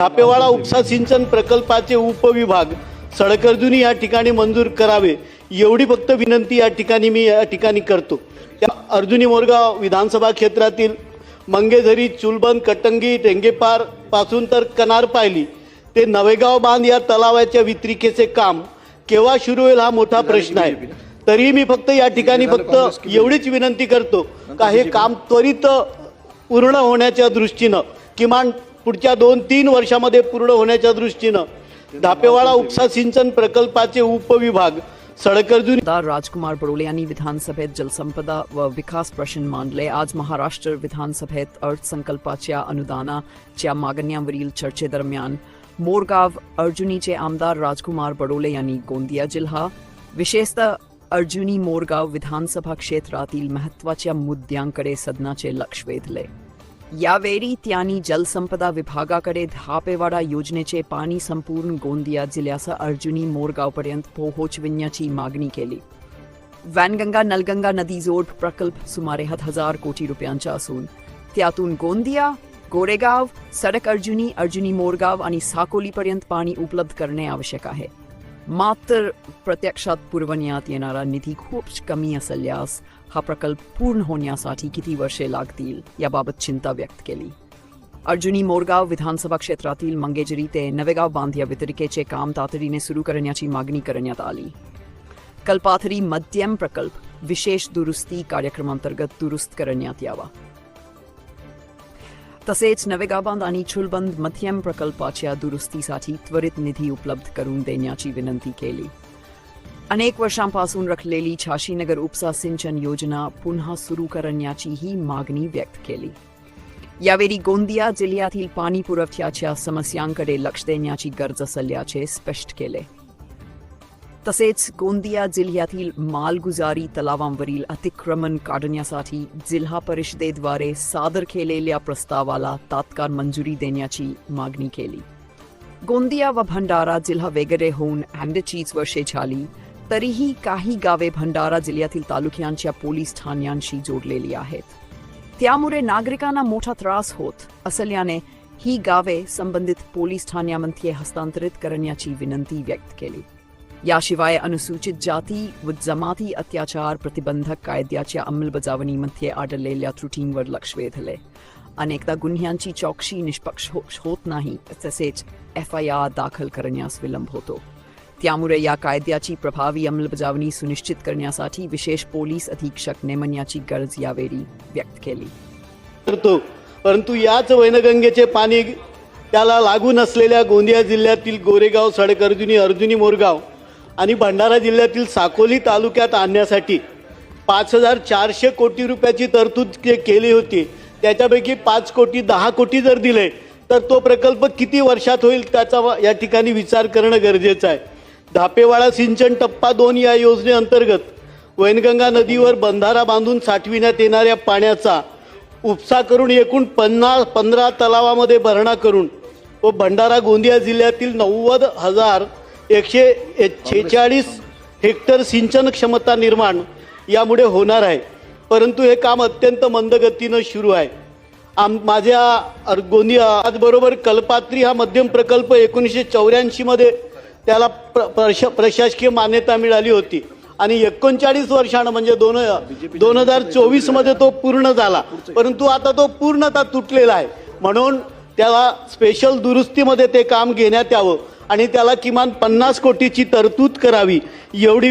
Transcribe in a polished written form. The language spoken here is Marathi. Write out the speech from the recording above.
धापेवाडा उपसा सिंचन प्रकल्पाचे उपविभाग सडकर्जुनी या ठिकाणी मंजूर करावे एवढी फक्त विनंती या ठिकाणी करतो। त्या अर्जुनी मोरगाव विधानसभा क्षेत्रातील मंगेझरी, चुलबंद, कटंगी, टेंगेपार पासून तर कनार पायली ते नवेगाव बांध या तलावाच्या वितरिकेचे काम केव्हा सुरू होईल हा मोठा प्रश्न आहे। तरी मी फक्त या ठिकाणी फक्त एवढीच विनंती करतो का हे काम त्वरित पूर्ण होण्याच्या दृष्टीने किमान पुढच्या 2-3 वर्षांमध्ये पूर्ण होण्याच्या दृष्टीने धापेवाडा उपसा सिंचन प्रकल्पाचे उपविभाग सडकर्जुनी राजकुमार बडोले यांनी विधानसभेत जलसंपदा व विकास प्रश्न मांडले। आज महाराष्ट्र विधानसभेत अर्थसंकल्पाच्या अनुदानाच्या मागण्यांवरील चर्चेदरम्यान मोरगाव अर्जुनीचे आमदार राजकुमार बडोले यांनी गोंदिया जिल्हा विशेषतः अर्जुनी मोरगाव विधानसभा क्षेत्रातील महत्त्वाच्या मुद्द्यांकडे सदनाचे लक्ष वेधले। यावेळी त्यांनी जलसंपदा विभागाकडे धापेवाडा योजनेचे पाणी संपूर्ण गोंदिया जिल्ह्यासह अर्जुनी मोरगावपर्यंत पोहोचविण्याची मागणी केली। वैनगंगा नलगंगा नदी जोड प्रकल्प सुमारे 7,000 कोटी रुपयांचा असून त्यातून गोंदिया, गोरेगाव, सडक अर्जुनी, अर्जुनी मोरगाव आणि साकोलीपर्यंत पाणी उपलब्ध करणे आवश्यक आहे। मात्र प्रत्यक्षात पुरवण्यात येणारा निधी खूप कमी असल्यास हा प्रकल्प पूर्ण होण्यासाठी किती वर्षे लागतील याबाबत चिंता व्यक्त केली। अर्जुनी मोरगाव विधानसभा क्षेत्रातील मंगेझरी ते नवेगाव बांध या वितरिकेचे काम तातडीने सुरू करण्याची मागणी करण्यात आली। कल्पाथरी मध्यम प्रकल्प विशेष दुरुस्ती कार्यक्रमांतर्गत दुरुस्त करण्यात यावा, तसेच नवेगाव बांध आणि चुलबंद मध्यम प्रकल्पाच्या दुरुस्तीसाठी त्वरित निधी उपलब्ध करून देण्याची विनंती केली। अनेक वर्षांपासून रखलेली छाशीनगर उपसा सिंचन योजना पुन्हा सुरू करण्याची ही मागणी व्यक्त केली। यावेळी गोंदिया जिल्ह्यातील पाणी पुरवठ्याच्या समस्यांकडे लक्ष देण्याची गरज असल्याचे स्पष्ट केले। तसेच गोंदिया जिल्ह्यातील मालगुजारी तलावांवरील अतिक्रमण काढण्यासाठी जिल्हा परिषदेद्वारे सादर केलेल्या प्रस्तावाला तात्काळ मंजुरी देण्याची मागणी केली। गोंदिया व भंडारा जिल्हा वेगळे होऊन 40 वर्षे झाली तरीही काही गावे भंडारा जिल्ह्यातील तालुक्यांच्या पोलीस ठाण्यांशी जोडलेली आहेत। त्यामुळे नागरिकांना मोठा त्रास होत असल्याने ही गावे संबंधित पोलीस ठाण्यांमध्ये हस्तांतरित करण्याची विनंती व्यक्त केली। याशिवाय अनुसूचित जाती व जमाती अत्याचार प्रतिबंधक कायद्याच्या अंमलबजावणीमध्ये आढळलेल्या त्रुटींवर लक्ष वेधले। अनेकदा गुन्ह्यांची चौकशी निष्पक्ष होत नाही, तसेच FIR दाखल करण्यास विलंब होतो। त्यामुळे या कायद्याची प्रभावी अंमलबजावणी सुनिश्चित करण्यासाठी विशेष पोलीस अधीक्षक नेमण्याची गरज यावेळी व्यक्त केली। परंतु याच वैनगंगेचे पाणी त्याला लागून असलेल्या गोंदिया जिल्ह्यातील गोरेगाव, सडकर्जुनी, अर्जुनी मोरगाव आणि भंडारा जिल्ह्यातील साकोली तालुक्यात आणण्यासाठी 5,400 कोटी रुपयाची तरतूद केली होती। त्याच्यापैकी 5 कोटी 10 कोटी जर दिले तर तो प्रकल्प किती वर्षात होईल त्याचा या ठिकाणी विचार करणं गरजेचं आहे। धापेवाडा सिंचन टप्पा 2 या योजनेअंतर्गत वैनगंगा नदीवर बंधारा बांधून साठविण्यात येणाऱ्या पाण्याचा उपसा करून एकूण 15 तलावामध्ये भरणा करून व भंडारा गोंदिया जिल्ह्यातील 90,146 हेक्टर सिंचन क्षमता निर्माण यामुळे होणार आहे। परंतु हे काम अत्यंत मंद गतीने सुरू आहे। माझ्या गोंदिया आजबरोबर कल्पात्री हा मध्यम प्रकल्प 1984 मध्ये त्याला प्रशासकीय मान्यता मिळाली होती आणि 39 वर्षांनी म्हणजे 2024 मध्ये तो पूर्ण झाला, परंतु आता तो पूर्णतः तुटलेला आहे। म्हणून त्याला स्पेशल दुरुस्तीमध्ये ते काम घेण्यात यावं आणि त्याला किमान 50 कोटीची तरतूद करावी एवढी